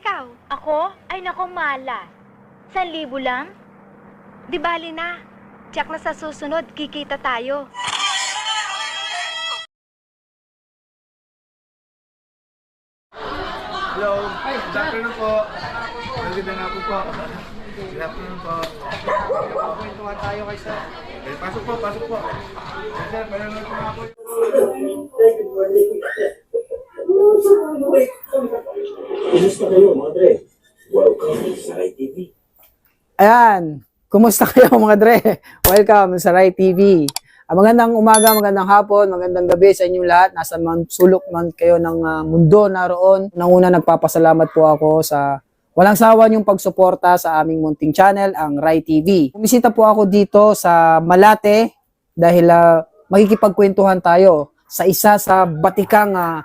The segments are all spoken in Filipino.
ikaw? Ako? Ay nako, malas. 1,000 lang? Di bali na. Tiyak na sa susunod, kikita tayo. Hello. Good afternoon po. Magandang hapon po. Good afternoon po. Kwentuhan tayo kay sir. Pasok po, pasok po. Sir, panonood po nga po. Kumusta kayo, mga Dre? Welcome sa Rai TV. Ayan, kumusta kayo mga Dre? Welcome sa Rai TV. Magandang umaga, magandang hapon, magandang gabi sa inyong lahat. Nasa man sulok man kayo ng mundo naroon. Nanguna nagpapasalamat po ako sa walang sawa niyong pagsuporta sa aming munting channel, ang Rai TV. Bumisita po ako dito sa Malate dahil makikipagkwentuhan tayo sa isa sa batikang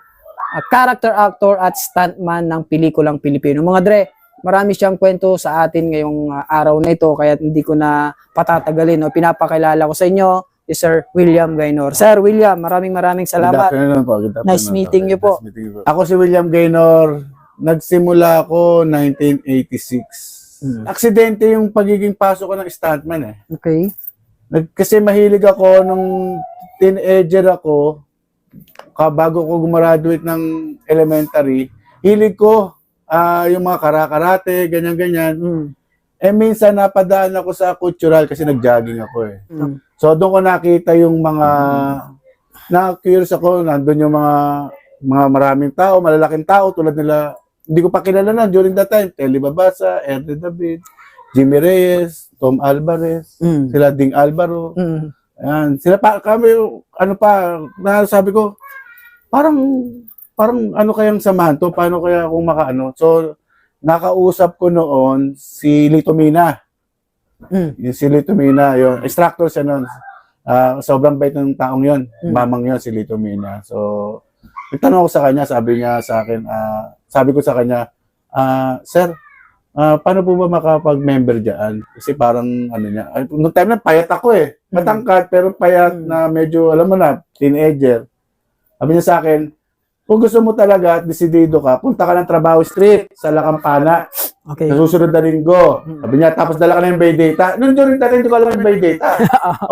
character actor at stuntman ng pelikulang Pilipino. Mga Dre, marami siyang kwento sa atin ngayong araw na ito kaya hindi ko na patatagalin. No? Pinapakilala ko sa inyo si Sir William Gaynor. Sir William, maraming salamat. Good afternoon po. Good afternoon. Nice meeting you po. Nice meeting you po. Ako si William Gaynor. Nagsimula ako 1986. Aksidente yung pagiging pasok ko ng stuntman eh. Okay. Kasi mahilig ako nung teenager ako, bago ko gumraduate ng elementary, hilig ko yung mga karate, ganyan-ganyan. Eh minsan napadaan ako sa cultural kasi nag-jogging ako eh. So doon ko nakita yung mga, na-curious ako, nandun yung mga maraming tao, malalaking tao tulad nila, hindi ko pa kilala na during that time, Telly Babasa, Erde David, Jimmy Reyes, Tom Alvarez, sila Ding Alvaro. Ayan, sila pa kami sabi ko, parang ano kayang samahan to, paano kaya kung makaano. So nakausap ko noon si Lito Mina. Yung si Lito Mina, yung instructor siya noon. Sobrang bait ng taong yon, mamang yon si Lito Mina. So nagtanong ako sa kanya, sabi niya sa akin, sabi ko sa kanya, sir, paano po ba makapag-member dyan? Kasi parang, noong time na payat ako eh. Matangkad, pero payat na medyo, alam mo na, teenager. Sabi niya sa akin, kung gusto mo talaga at desidido ka, punta ka ng Trabaho Street sa Lacampana. Okay. Sa susunod na linggo. Sabi niya, tapos dala ka na yung by data. Noon during that time, hindi ko alam yung by data.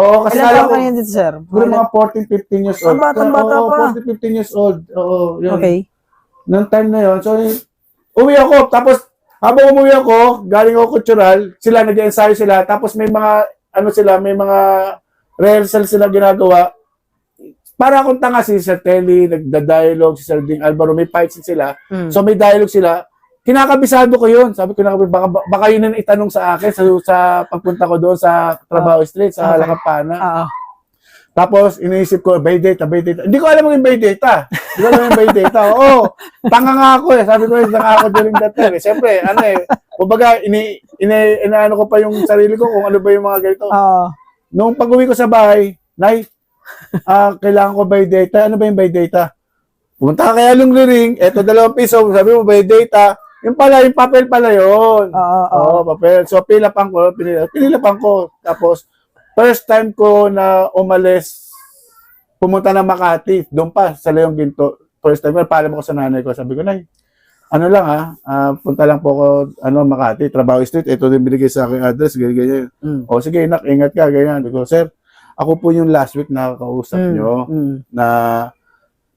Oo, kasi Ilan alam taon ko, ka niyan dito, sir? mga 14, 15 years old. Bata pa. Oo, 14, 15 years old. Oo, yun. Okay. Noong time na yon, so uwi ako, tapos habang umuwi ako, galing ako cultural, sila nag-ensayo sila, tapos may mga may mga rehearsal sila ginagawa. Para akong tanga si Sir Telly, nagda-dialogue, si Sir Ding Alvaro, may fights sila. So may dialogue sila. Kinakabisado ko yun. Sabi ko, baka yun ang itanong sa akin sa pagpunta ko doon sa Trabaho Street, sa Lacampana. Tapos, iniisip ko, by data. Hindi ko alam yung by data. Oo, tanga nga ako eh. Sabi ko, tanga ako during that time. Siyempre, kumbaga, inaano ko pa yung sarili ko kung ano ba yung mga ganito. Nung pag-uwi ko sa bahay, Nay, kailangan ko by data. Ano ba yung by data? Pumunta ka kaya Lungliring, eto 2 piso, sabi mo by data. Yung papel pala yun. Oo, papel. So, pinilapan ko. Tapos, first time ko na umalis, pumunta na Makati, doon pa, sa Leong Ginto. First time, paalam ako sa nanay ko. Sabi ko, Nay, punta lang po ako, Makati, Trabaho Street. Ito din binigay sa aking address, ganyan. O, sige, ingat ka, ganyan. Sabi ko, sir, ako po yung last week nakakausap nyo na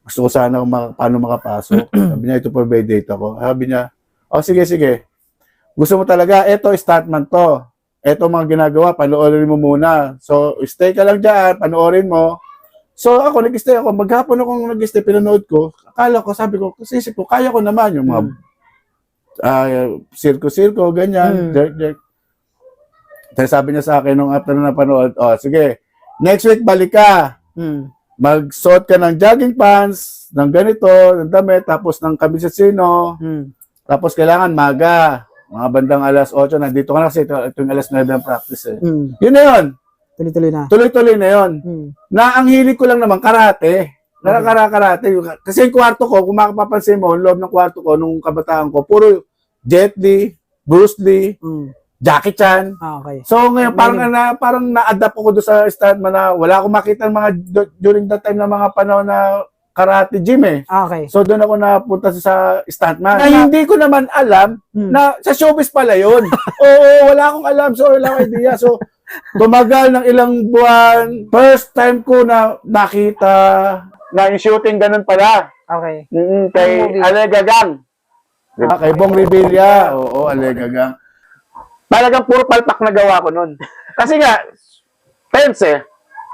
gusto ko sana paano makapasok. Sabi niya, ito po by data ko. Sabi niya, o, sige. Gusto mo talaga, eto, stuntman to. Eto mga ginagawa, panoorin mo muna. So, stay ka lang dyan, panoorin mo. So, ako, nag-stay ako. Maghapon akong nag-stay, pinanood ko. Akala ko, sabi ko, kasi isip ko, kaya ko naman yung mga sirko-sirko, ganyan, jerk. Tapos sabi niya sa akin, nung after na napanood, sige, next week, balik ka. Magsuot ka ng jogging pants, ng ganito, ng damit, tapos ng kabisasino. Tapos kailangan maga. Mga bandang alas 8, nandito ka na kasi ito yung alas 9 ng practice eh. Yun na yun. Tuloy-tuloy na yun. Na ang hilig ko lang naman, karate. Karate. Kasi yung kwarto ko, kung makapapansin mo, yung loob ng kwarto ko, nung kabataan ko, puro Jet Li, Bruce Lee, Jackie Chan. Okay. So ngayon, parang na-adapt ako doon sa stuntman na wala akong makita ng mga, during that time na mga panahon na karate gym eh. Okay. So doon ako napunta sa stuntman. Na hindi ko naman alam na sa showbiz pala yun. Oo, wala akong alam. So wala akong idea. So tumagal ng ilang buwan. First time ko na nakita na yung shooting ganun pala. Okay. Kay Anong movie? Ale Gagang. Diba? Kay Bong Revilla. Oo, Ale Gagang. Talagang puro palpak na gawa ko nun. Kasi nga, tense eh.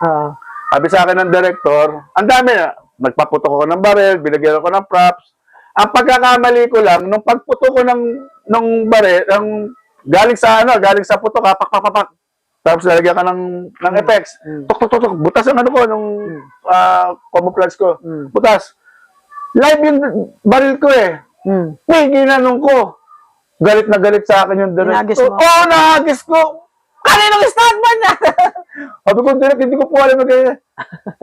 Oo. Sabi sa akin ng director, ang dami na. Nagpaputok ko ng baril, binigyan ko ng props. Ang pagkakamali ko lang, nung pagputok ko ng baril, galing sa putok, pak. Tapos lalagyan ka ng effects. Tok. Butas ang ano ko, nung camouflage ko. Butas. Live yung baril ko eh. Ginanong ko. Galit na galit sa akin yung director. Nagis mo? Oo, nagis ko. Kaninong stuntman na? Sabi ko, direct, hindi ko po alam na ganyan.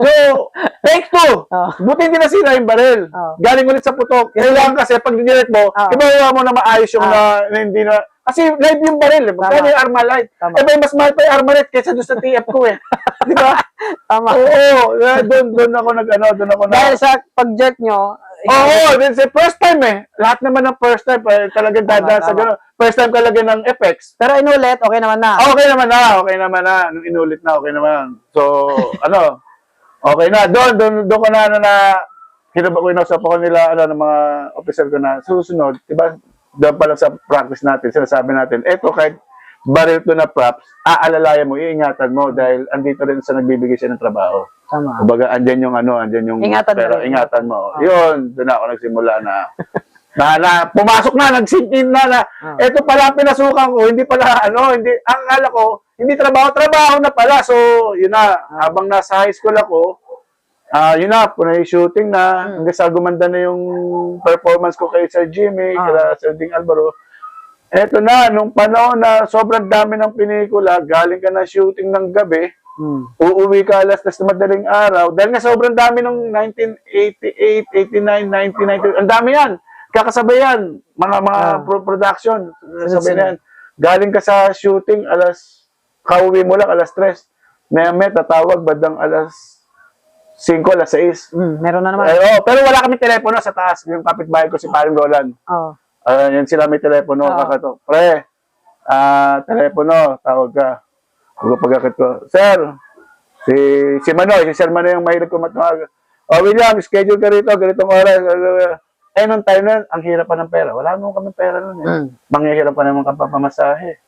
So, take two. Buti hindi nasira yung baril. Galing ulit sa putok. Kailangan kasi, pag direct mo, ibawa mo na maayos yung na hindi na... Kasi live yung baril. Magkano yung Armalite? Eh, may mas mahal pa yung Armalite kaysa doon sa TF ko eh. Di ba? Tama. Oo. Doon ako doon ako Dahil sa pag-jerk nyo, Oo, it's the first time eh. Lahat naman ng first time, talagang dadaan sa gano'n. First time talaga ng effects. pero inulit, okay naman na. Okay naman na. Nung inulit na, okay naman. So, okay na. Doon ko na kinusap ako nila, ng mga officer ko na susunod. Diba, doon pa lang sa practice natin, sinasabi natin, eto kahit baril to na props, aalalayan mo, iingatan mo dahil andito rin sa nagbibigay siya ng trabaho. Tama. Kumbaga, andyan yung Ingatan mo pero rin. ingatan mo. Yun, doon ako nagsimula na pumasok na, nag-sink in na, eto pala ang pinasukan ko, hindi pala, hindi, ang akala ko, hindi trabaho na pala. So, yun na, habang nasa high school ako, yun na, punay shooting na, hanggang sa gumanda na yung performance ko kay Sir Jimmy, kay Sir Ding Alvaro. Eto na, nung panahon na sobrang dami ng pelikula, galing ka na shooting ng gabi, uuwi ka alas na madaling araw, dahil nga sobrang dami ng 1988, 89, 1990, ang dami yan, kakasabay yan, mga production, sabay na yan. Galing ka sa shooting, kauwi mo lang, alas 3, may tatawag, badang alas 5, alas 6. Meron na naman. Pero wala kami telepono sa taas, yung kapitbahay ko si Paring Roland. Oo. Yan sila may telepono, kakato. Pre, telepono, tawag ka. Pagkakit ko, Sir, si Manoy, si Sir Manoy yung mahilig ko matawag. William, schedule ka rito, ganitong oras. Nung time na, ang hirap pa ng pera. Wala naman kami pera nun eh. Manghihirap pa naman kapapamasahe.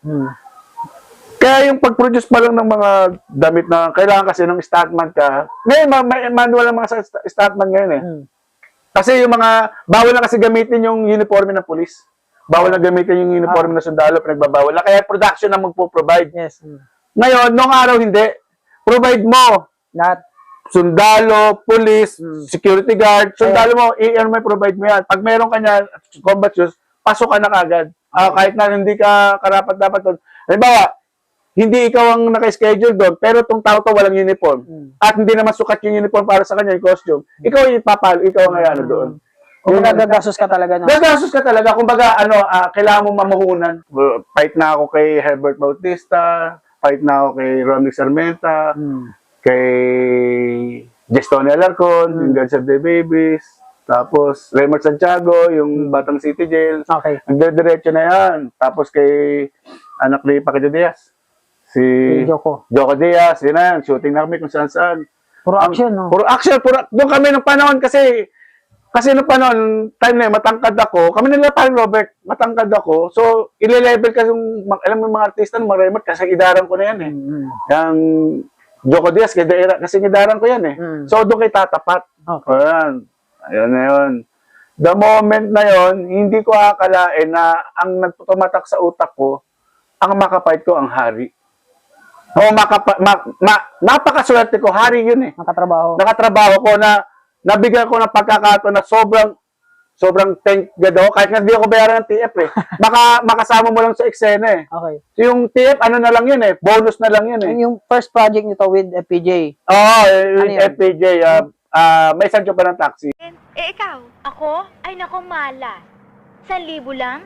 Kaya yung pag-produce pa lang ng mga damit na kailangan kasi ng stuntman ka, ngayon, may manual ng mga stuntman ngayon eh. Kasi yung bawal na kasi gamitin yung uniforme ng pulis. Bawal na gamitin yung uniforme ng sundalo, pinagbabawal na. Kaya production na magpo-provide. Yes. Ngayon, nung araw hindi. Provide mo. Lahat. Sundalo, pulis, security guard. Sundalo mo, may provide mo yan. Pag meron ka niyan, combat shoes, pasok ka na kagad. Kahit na hindi ka karapat-dapat doon. Halimbawa, hindi ikaw ang naka-schedule doon, pero itong tao to walang uniform. At hindi naman sukat yung uniform para sa kanya, yung costume. Ikaw yung papalo, ikaw ang ngayano doon. Kung nagagasos ka talaga. No? Nagasos ka talaga. Kumbaga, kailangan mo mamuhunan. Fight na ako kay Herbert Bautista, fight na ako kay Ronnie Sarmenta, kay Gestonia Alarcon, yung Gods of the Babies, tapos Raymond Santiago, yung Batang City Jail. Okay. Nagdiretso na yan. Tapos kay anak ni Paquito Diaz. Si Joko Diaz, yun na yan. Shooting na kami kung saan-saan. Puro action, no? Puro action. Doon kami nung panahon kasi nung panahon, time na yun, matangkad ako. Kami nila parang Robert, matangkad ako. So, ile-level kasi alam mo mga artista, mga remote, kasi idaran ko na yan eh. Yung Joko Diaz, kasi idaran ko yan eh. So, doon kay tatapat. Okay. Ayan na yun. The moment na yun, hindi ko akalain na ang nagtutumatak sa utak ko, ang makapait ko ang hari. Napakaswerte ko, hari yun eh. Nakatrabaho ko na nabigyan ko ng pagkakataon na sobrang thank God ako. Kahit nga hindi ako bayaran ng TF eh. Makasama mo lang sa eksena eh. Okay. So yung TF, na lang yun eh. Bonus na lang yun eh. Yung first project nito with FPJ. Oo, Ano yun? FPJ. May sancho pa ng taxi. Ikaw? Ako? Ay nako, malas. 1,000 lang?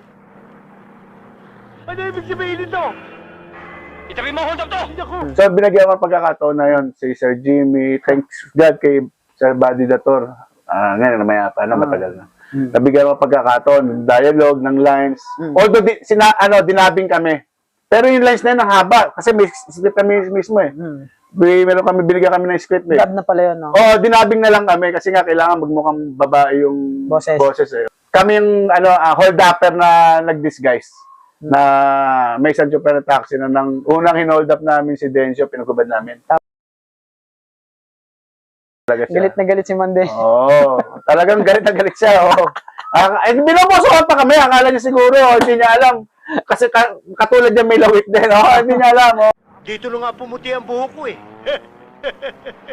Ano ibig sabihin nito? Itabi mo, hold up to! So binagyan ko ng pagkakataon na yun si Sir Jimmy. Thanks God kay Sir Buddy Dator. Ngayon, mayapa na, matagal na. Mm. Nabigyan ko pagkakataon, dialogue ng lines. Mm. Although, dinabing kami. Pero yung lines na yun, ang haba. Kasi may script kami mismo eh. Meron kami, binigyan kami ng script eh. Dub na pala yun, no? Oo, dinabing na lang kami kasi nga kailangan magmukhang babae yung Boses. eh. Kami yung hold-upper na nag-disguise na may San Super taxi na nang unang hinold up namin si Dencio, pinagubad namin. Talaga siya. Galit na galit si Mande. Oo, talagang galit na galit siya. Oo. Binobosohan pa kami, akala niya siguro, hindi niya alam. Kasi katulad niya may lawit din, hindi niya alam. Dito na nga pumuti ang buhok ko eh.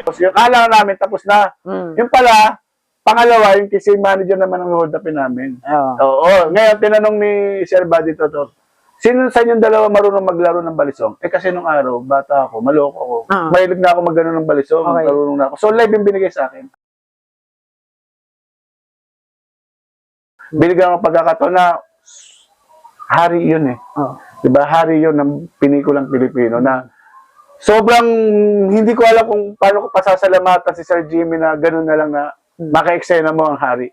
Tapos yung akala namin, tapos na. Yung pala, pangalawa, yung kasi manager naman ang hold upin namin. Oo. Oo. Ngayon, tinanong ni Sir Buddy Toto, sino sa inyong dalawa marunong maglaro ng balisong? Kasi nung araw, bata ako, maloko ako. Mahilig na ako maggano ng balisong, Okay. marunong na ako. So, live yung binigay sa akin. Binigyan ako pagkakataon na hari yun eh. Oo. Diba? Hari yun ng pinikulang Pilipino na sobrang hindi ko alam kung paano ko pasasalamatan si Sir Jimmy na gano'n na lang na maka-eksena mo ang hari.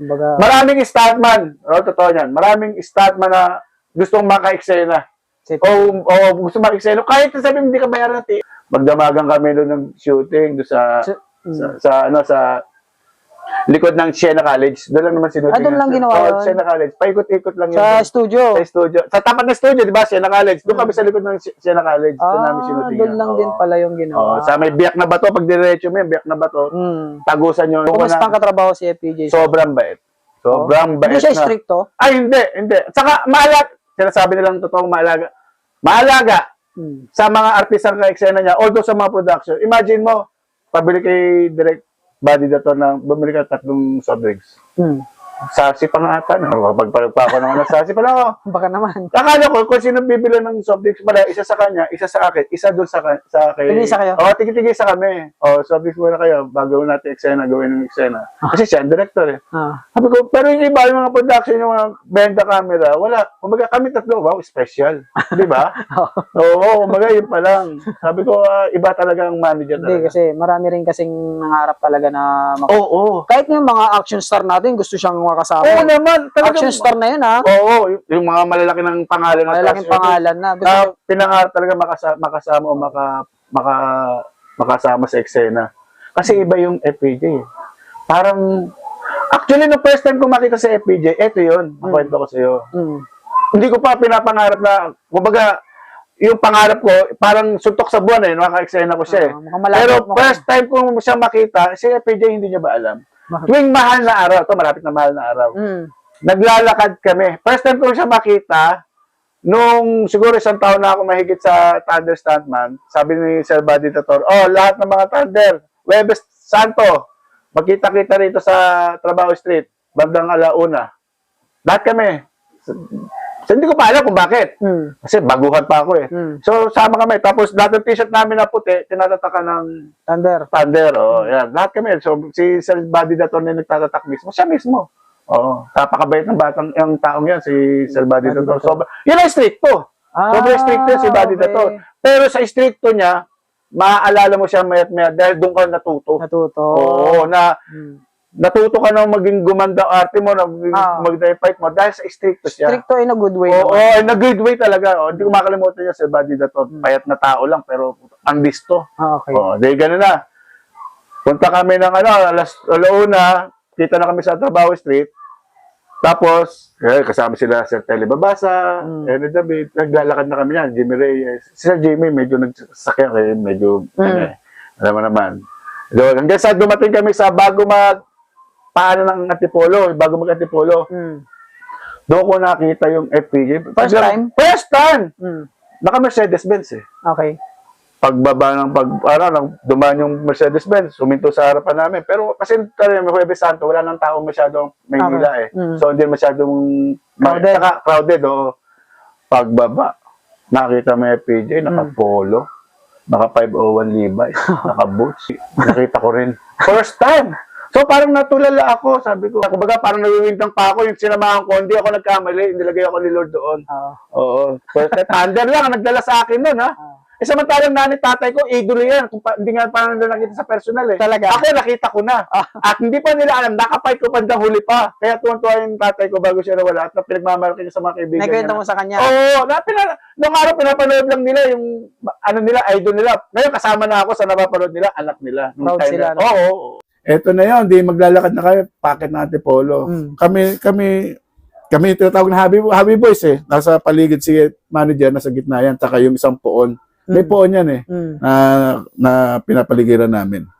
Kumbaga, Maraming stuntman, totoo yan, maraming stuntman na gustong maka-eksena. O gusto maka-eksena. Kahit sabihin hindi ka bayaran natin. Magdamagan kami doon ng shooting doon sa likod ng Siena College. Doon lang naman sinuting. doon lang ginawa yun? Siena College. Paikot-ikot lang yun. sa studio. Sa studio. Sa tapat ng studio, di ba? Siena College. Doon kami sa likod ng Siena College. Doon namin sinuting. Doon lang din pala yung ginawa. Sa may biyak na bato, pag diretso mo yung biyak na bato, tagusan nyo. Kumusta ang katrabaho si FPJ? Sobrang bait. Sobrang bait Hindi siya na. stricto? Ay, hindi. Saka, sinasabi nilang totoong maalaga. Maalaga sa mga artistang ka-eksena niya, although sa mga production. Imagine mo, pabili kay Direct Buddy Dato na bumili ka 3 soft drinks. Sasi pa nga ata. Pagpalag pa ako naman ng sasi pa lang ako. Baka naman. Akala ko, kung sino bibili ng soft drinks pala, isa sa kanya, isa sa akin, isa doon sa akin. Tigisa kayo? Oo, tigil-tigisa kami. Soft drinks muna kayo, bago natin eksena, gawin ng eksena. Kasi siya, ang director eh. Sabi ko, pero yung iba, yung mga production, yung mga benda camera, wala. Kumbaga kami 3, wow, special. Di ba? Oo, kumbaga yun pa lang. Sabi ko, iba talaga ang manager Hindi, talaga. kasi marami rin kasing nangarap talaga na Oo. kahit yung mga action star natin, gusto siyang makasama. Oo naman. Action star na yun, ha? Oo, yung mga malalaki ng pangalan. Malalaking pangalan na. Gusto Na pinangarap talaga makasama o makasama sa eksena. Kasi iba yung FPJ. Parang, actually, no first time ko makita sa FPJ, eto yun, ang kwento ko sa'yo. Hindi ko pa pinapangarap na, kumbaga, yung pangarap ko, parang suntok sa buwan eh, naka-eksena ko siya eh. mukhang malapit Pero mo first time ko siya makita, si FPJ hindi niya ba alam? Tuwing mahal na araw, ito malapit na mahal na araw, naglalakad kami. First time ko siya makita, nung siguro 1 taon na ako mahigit sa Thunder Stuntman, sabi ni Sir Buddy Tator, lahat ng mga Thunder, Webes Santo, magkita-kita rito sa Trabaho Street, bandang alauna. Lahat kami. So, hindi ko pa alam kung bakit. Kasi baguhan pa ako eh. So, sama kami. Tapos, lahat ng t-shirt namin na puti, tinatatakan ng Thunder. Yan. Lahat kami. So, si Sir Buddy Dator na nagtatatak mismo. Siya mismo. Napakabait ng batang yung taong yan, si Sir Buddy Dator. So, yun ang stricto. Sobrang stricto si Buddy Dator. Pero sa stricto niya, maaalala mo siya mayat-mayat dahil doon ka natuto. Oo, natuto ka na maging gumanda arte mo, mag-fight mo dahil sa stricto siya. Stricto in a good way. Oo, in a good way talaga. Hindi ko makalimutan niya, Sir Buddy Dator. Payat na tao lang, pero ang listo. Okay. Dahil gano'n na. Punta kami ng alauna, kita na kami sa Trabaho Street. Tapos, kasama sila Sir Telly Babasa, Ernie David, naglalakad na kami yan, Jimmy Reyes. Si Sir Jimmy, medyo nagsasakyan kayo, medyo, alam mo naman. So, hanggang sa dumating kami sa bago paano ng Antipolo, bago mag-Antipolo. Doon ko nakita yung FPJ. First time? First time! Naka-Mercedes-Benz eh. Okay. Pagbaba dumaan yung Mercedes-Benz, huminto sa harapan namin. Pero kasi may Huwebes Santo, wala nang tao masyadong Maynila eh. So hindi masyadong crowded. Pagbaba, nakita mo yung FPJ, naka-polo, naka-501 Levi's, naka-boots. Nakita ko rin. First time! So parang natulala ako, sabi ko. Kumbaga parang nawiwintang pa ako, yung sinamahan ko, hindi ako nagkamali, nilagay ako ni Lord doon. Oo. First time, Thunder lang ang nagdala sa akin noon ha. Samantalang nanay, tatay ko, idolo yan. Hindi nga parang nila nakita sa personal eh. Talaga? Ako, nakita ko na. At hindi pa nila alam, nakapay ko pandang huli pa. Kaya tuwan-tuwa yung tatay ko bago siya nawala at na pinagmamalaki niya sa mga kaibigan Nakwento niya. mo sa kanya? Oo, nung araw pinapanood lang nila yung ano nila, idol nila. Ngayon kasama na ako sa napapanood nila, anak nila. Nung Proud time sila, na- no? Oo. Eto na yun, di maglalakad na kayo, packet na Antipolo. Kami tinatawag na Happy Boys eh. Nasa paligid si manager, nasa gitna yan, tsaka yung isang poon. May poon yan eh, na pinapaligiran namin.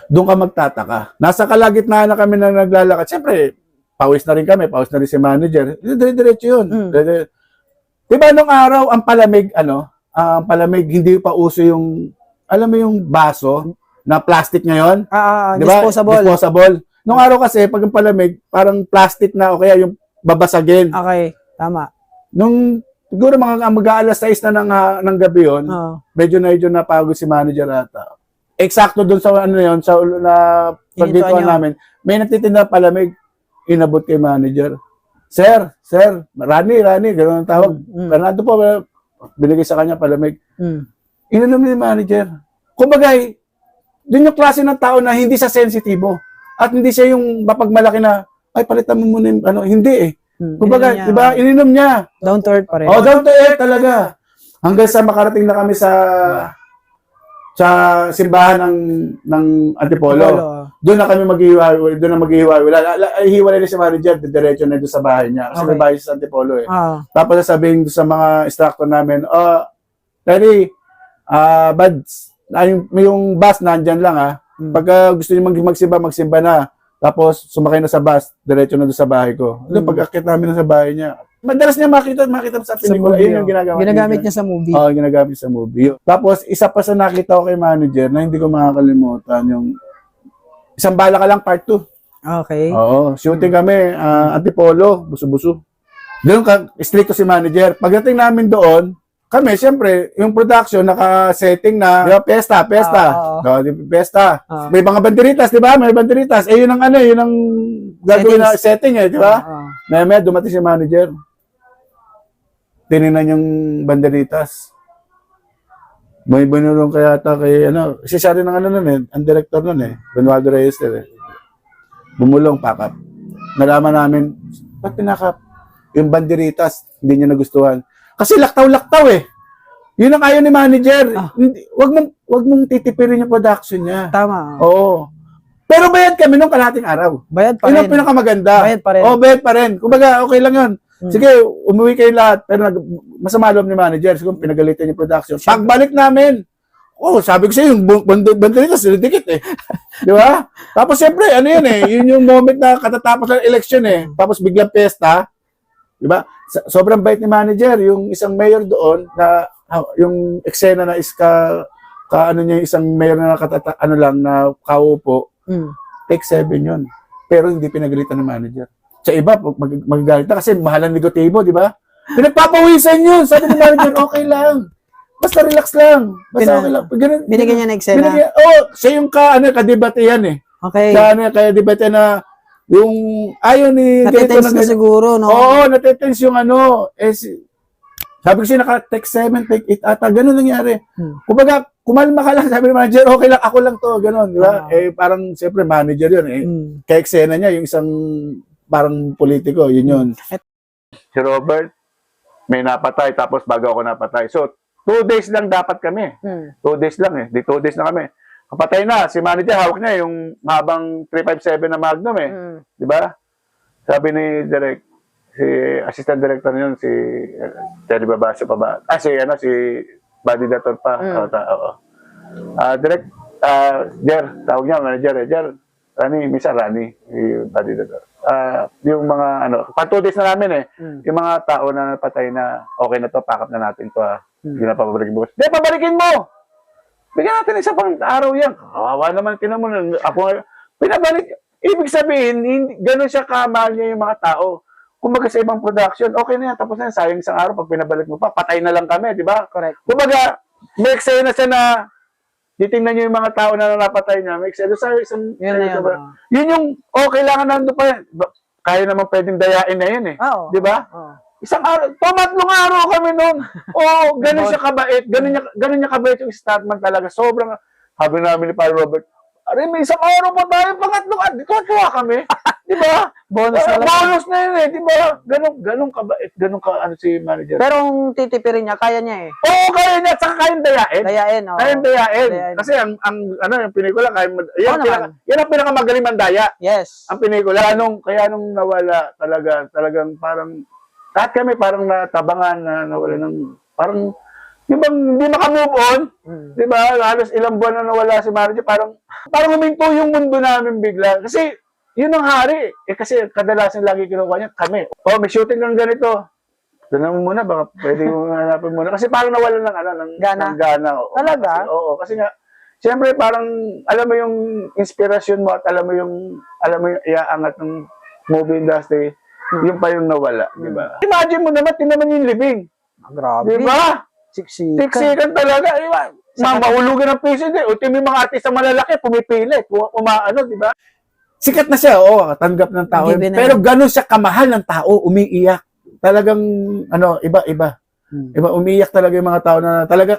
Doon ka magtataka. Nasa kalagitnaan na kami na naglalakad. Siyempre, pawis na rin kami, pawis na rin si manager. Dire-diretso yun. Diba nung araw, ang palamig, ang palamig, hindi pa uso yung, alam mo yung baso na plastic ngayon? Diba? Disposable. Nung araw kasi, pag ang palamig, parang plastic na o kaya yung babasagin. Okay, tama. Nung siguro mag-aalas 6 na ng gabi yun, medyo napagod si manager ata. Eksakto dun sa yun, sa pagdituan namin, may nagtitinda palamig, inabot kay manager. Sir, Rani, gano'n ang tawag. Bernardo po, binigay sa kanya palamig. Ininom ni manager. Kumbaga, dun yung klase ng tao na hindi sa sensitibo. At hindi siya yung mapagmalaki na, ay, palitan mo muna yung, hindi eh. Kumbaga, diba, ininom niya. Down to earth pa rin. Oh, down to earth talaga. Hanggang sa makarating na kami sa simbahan ng Antipolo. Doon na kami maghihiwalay. Hiwalay na si manager, diretso na doon sa bahay niya. Kasi may bahay sa Antipolo eh. Tapos sasabihin doon sa mga instructor namin, Larry, Bads, yung bus nandyan lang Pagka gusto niyo magsimba na. Tapos sumakay na sa bus, diretso na doon sa bahay ko. Pag-akit namin na sa bahay niya, madalas niya makita sa pelikula. Yun yung ginagamit niya sa movie. Oo, ginagamit sa movie. Tapos, isa pa sa nakita ko kay manager na hindi ko makakalimutan, yung isang bala ka lang part 2. Okay. Oo, shooting kami, Antipolo, buso-buso. Doon stricto si manager. Pagdating namin doon, kami, siyempre, yung production, naka-setting na, di ba, pesta. Pesta. May mga banderitas, di ba? May banderitas. Yun ang yun ang gagawin na setting di ba? May dumating si manager. Tinignan yung banderitas. May binulong kaya kay, si siya rin ang ang director nun Bernardo Reyes Bumulong, pakap. Nalaman namin, ba't pinakap? Yung banderitas, hindi niya nagustuhan. Kasi laktaw-laktaw Yun ang ayaw ni manager. Wag mong titipirin yung production niya. Tama. Oo. Pero bayad kami nung kalahating araw. Bayad pa rin. Yun ang pinakamaganda. Bayad pa rin. Bayad pa rin. Kumbaga, okay lang yun. Sige, umuwi kayo lahat. Pero masama loob ni manager. Siguro pinagalitan yung production. Pagbalik namin, sabi ko sa'yo, yung banderitas, dikit Di ba? Tapos siyempre, yun yung moment na katatapos ng election Tapos biglang pesta. Di ba? Sobrang bait ni manager. Yung isang mayor doon na yung eksena na is niya isang mayor na na kaupo. Take 7 yun. Pero hindi pinagalitan ng manager. Sa iba, magagalit na kasi mahal ang negatibo, di ba? Pinagpapawisan yun. Sabi ng manager, okay lang. Basta relax lang. Basta okay lang. Binigyan niya ng eksena. Siya yung kadebate yan Okay. Kaya debate na yung ayaw ni Natitense na siguro, no? Oo, natitense yung sabi ko siya naka-take 7, take 8 ata, ganun nangyari. Kumbaga, kumalma ka lang, sabi ng manager, okay lang, ako lang to, ganun, di ba? Parang, siyempre, manager yun Kaya eksena niya, yung isang parang politiko, yun. Si Robert, may napatay, tapos bago ako napatay. So, 2 days lang dapat kami. 2 days lang Di 2 days na kami. Kapatay na, si manager, hawak niya yung habang 357 na Magnum Di ba? Sabi ni Direk, si assistant director niyon, si Terry Babasio pa ba? Si Body Dator pa. Direct, Jer, tawag niya, manager Jer, Rani, Body Dator. Yung mga, pa 2 days na namin yung mga tao na napatay na, okay na to, pack up na natin to hindi na pabalikin mo. Di, pabalikin mo! Bigyan natin isa pang araw yan. Kawawa naman, mo ako, pinabalik. Ibig sabihin, ganun siya kamahal niya yung mga tao. Kumbaga sa ibang production, okay na yan, tapos na yan, sayang isang araw, pag pinabalik mo pa, patay na lang kami, di ba? Correct. Kumbaga, may eksena siya na, titingnan niyo yung mga tao na napatay niya, may eksena sa isang, yun yung, kailangan nandun pa yan. Kaya naman pwedeng dayain na yun Oo. di ba? Isang araw, tumatlong araw kami noon. Oo, ganun siya kabait. Ganun niya kabait yung Statman talaga. Sobrang, sabi namin ni Pare Robert, aray, may isang araw pa tayo, pangatlong araw. Tuwa kami. Di ba? Bonus na lang. Bonus na yun eh. Di ba? Ganun kabait. Ganun ka, ano si manager. Pero ang titipirin niya, kaya niya eh. Oo, kaya niya. Tsaka kayang dayain. Dayain, oh. Kayang dayain. Dayain. Kasi yung pelikula, Oo naman. yan ang pinakamagaling mandaya. Yes. Ang pelikula. Kaya nung nawala talagang parang, lahat kami parang natabangan na nawala ng, parang, di ba, hindi makamove on? Di ba? Halos ilang buwan na nawala si manager. Parang huminto yung mundo namin bigla. Kasi, yun ang hari. Kasi kadalasan lagi kinukuha niya, kami. Oh, may shooting ng ganito. Doon muna, baka pwede mo hanapin muna. Kasi parang nawala ng Gana? ng gana. Oo. Talaga? Kasi nga, siyempre parang, alam mo yung inspirasyon mo at alam mo yung iaangat ng movie industry, yung pa yung nawala, di ba? Imagine mo naman, tinaman yung libing. Grabe. Di ba? Siksikan. Siksikan talaga. Di ba? Mahulugan ng piso din. Ultimo yung mga artista malalaki, pumipilit, di ba? Sikat na siya, tanggap ng tao. Given na Pero ganun siya kamahal ng tao, umiiyak. Talagang, iba. Iba, umiiyak talaga yung mga tao na talagang,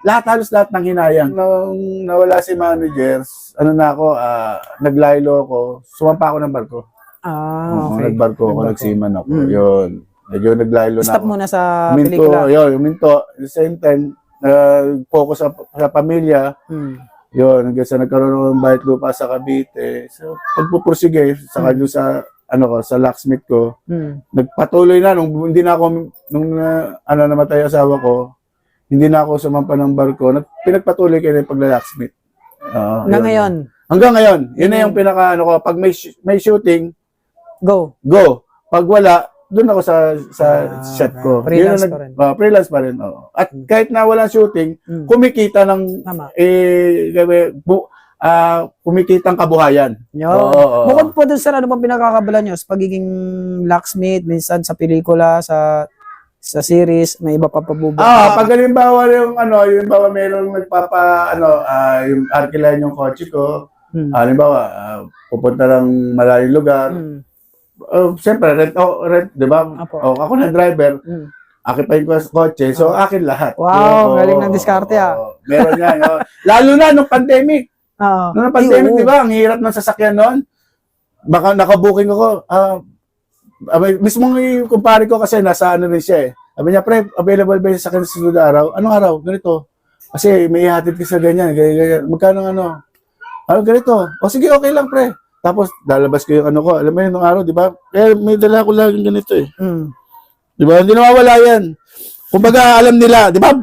halos lahat ng hinayang. Nung nawala si managers, naglaylo ako, sumampa ako ng barko. Okay. Nagbarko ako, nagsiman ako. Yun. Medyo naglaylo na Stop ako. muna sa Huminto, pelikula. huminto. At the same time, focus sa pamilya. Yun, hanggang sa nagkaroon ng bayad lupa sa Cavite. So, pagpupursige, saka doon sa, sa locksmith ko, nagpatuloy na, nung namatay asawa ko, hindi na ako sumampa ng barko, pinagpatuloy kayo ng pagla-locksmith. Hanggang ngayon, Hanggang ngayon, yun na yung pinaka, pag may shooting, go. Pag wala, doon ako sa set ko. Freelance Yun ang pa rin. freelance pa rin. Oo. At kahit na wala shooting, kumikita ng Tama. kumikita ang kabuhayan. Yo. Oo. Bukod po dun, sir, ano bang pinakakabala nyo sa pagiging locksmith, minsan sa pelikula, sa series, may iba pa pabubo? Pag halimbawa yung merong yung arkilan yung kotse ko, halimbawa, pupunta ng malaking lugar, siyempre, rent, di ba? Apo. Ako na driver, akin pa yung kotse, so akin lahat. Wow, galing ng diskarte, Meron yan. Lalo na nung pandemic. Oo. Nung pandemic, di ba? Ang hirap ng sasakyan noon. Baka nakabooking ako. Mismo yung kumpare ko kasi nasa rin siya eh. Sabi niya, pre, available ba yung sasakyan sa sunod na araw? Anong araw? Ganito. Kasi may ihatid ka sa ganyan. Magkano ganito. O sige, okay lang, pre. Tapos, lalabas ko yung ko. Alam mo yun, nung araw, di ba? Kaya may dala ko laging ganito eh. Di ba? Hindi nawawala yan. Kumbaga, alam nila, di ba?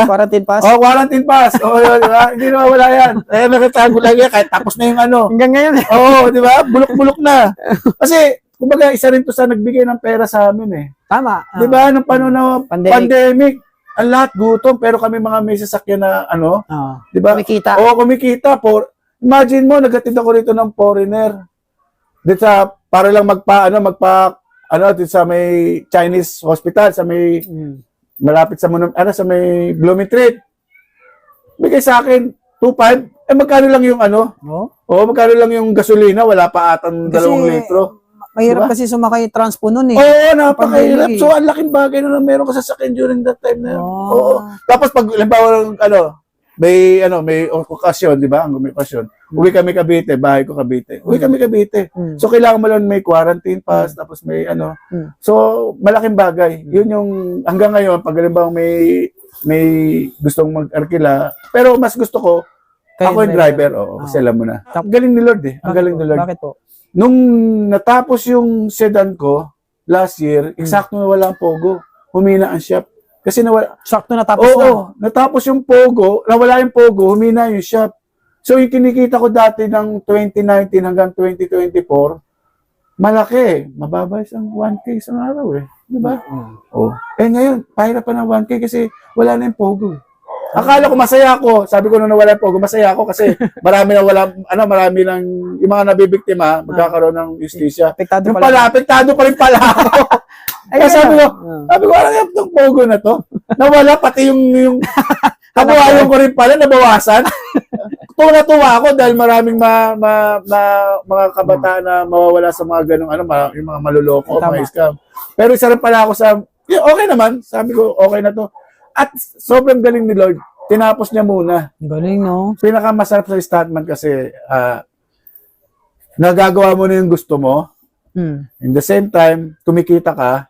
Quarantine pass? Quarantine pass. Yun, di ba? Hindi nawawala yan. Nakitago lang yan kahit tapos na yung Hanggang ngayon eh. di ba? Bulok-bulok na. Kasi, kumbaga, isa rin to sa nagbigay ng pera sa amin eh. Tama. Di ba? Nung paano na pandemic, ang lahat gutom, pero kami mga may sasakyan na di ba? Kumikita. Kumikita. Imagine mo, naghatid ako rito ng foreigner. Dito para lang dito sa may Chinese hospital, sa may malapit sa sa may Bloomingtreet. Bigay sa akin 2.5. Magkano lang yung magkano lang yung gasolina, wala pa atang 2 litro. Mahirap kasi sumakay transpo nun eh. Oo, napakahirap. So, ang laking bagay na meron ka sasakyan during that time na yun. Oo. Tapos pag, halimbawa, may okasyon, di ba? Ang may okasyon. Uwi kami Cavite, bahay ko Cavite. Uwi kami Cavite. So, kailangan mo lang may quarantine pass, tapos may So, malaking bagay. Yun yung, hanggang ngayon, pag halimbawa may gustong mag-arkila, pero mas gusto ko, ako yung driver. Kasi alam mo na. Ang galing ni Lord eh. Ang galing ni Lord. Bakit po? Nung natapos yung sedan ko, last year, eksakto na wala ang pogo. Humina ang shop. Kasi nawala. Sakto natapos na. Natapos yung pogo, nawala yung pogo, humina yung shop. So yung kinikita ko dati ng 2019 hanggang 2024, malaki. Mababa isang 1K isang araw eh. Di ba? Ngayon, pahirap pa ng 1K kasi wala na yung pogo. Akala ko masaya ako. Sabi ko nung nawala yung pogo, masaya ako kasi marami lang yung mga nabibiktima, magkakaroon ng justisya. Apektado apektado pa rin pala ako. Kaya sabi ko, ano yung pogo na to? Nawala pati yung kabuhayan ko rin pala, nabawasan. Tuwa ako dahil maraming mga kabataan na mawawala sa mga ganung yung mga maluloko, mga scam. Pero isa rin pala ako sa Yeah, okay naman. Sabi ko, okay na to. At sobrang galing ni Lord. Tinapos niya muna. Galing, no? Pinakamasarap sa stuntman kasi nagagawa mo na yung gusto mo. In the same time, kumikita ka,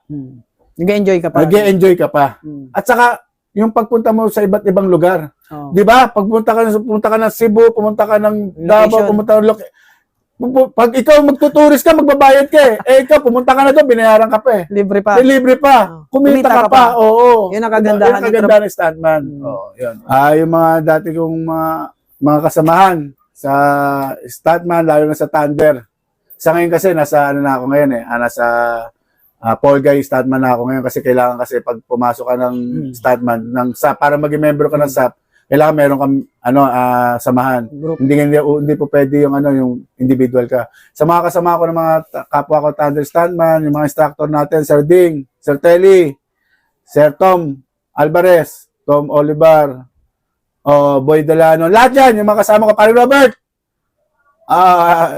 Nag-enjoy ka pa. nag-e-enjoy ka pa. At saka, yung pagpunta mo sa iba't ibang lugar. Oh. Di ba? Pagpunta ka ng Cebu, pumunta ka ng Davao, Location. pumunta ng pag ikaw magtuturist ka, magbabayad ka eh. Eh ikaw, pumunta ka na doon, binayaran ka pa eh. Libre pa. Libre pa. Kumita ka pa. Oo. Yun ang kagandahan Yun ang kagandahan ng stuntman. Oo, yun. Yung mga dati kong mga kasamahan sa stuntman, lalo na sa Thunder. Sa ngayon kasi, nasa ano na ako ngayon eh. Nasa Paul Guy stuntman na ako ngayon kasi kailangan kasi pag pumasok ka ng stuntman, ng SAP, para maging member ka ng SAP, kailangan meron kang samahan. Group. Hindi po pwede yung yung individual ka. Sa mga kasama ko ng mga kapwa ko Thunder stuntman, yung mga instructor natin, Sir Ding, Sir Telly, Sir Tom Alvarez, Tom Olivar, Boy Delano, lahat yan, yung mga kasama ko, pare Robert.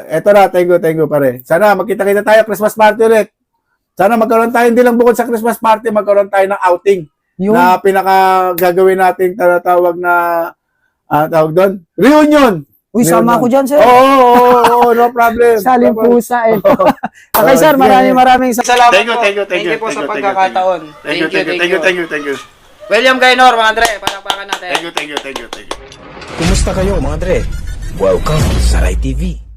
Eto na, thank you pare. Sana magkita-kita tayo, Christmas party ulit. Sana magkaroon tayo, hindi lang bukod sa Christmas party, magkaroon tayo ng outing. Yung, Na pinaka gagawin nating tinatawag na tawag doon, reunion. uy, sama ko dyan, sir. Oo, no problem. Saling No problem. pusa eh. Okay, sir, maraming salamat Thank you, po. thank you, thank you. po sa Thank you, pagkakataon. Thank you. William Gaynor, mga Andre, palakpakan natin. Thank you. Kumusta kayo mga Dre? Welcome sa Rai TV.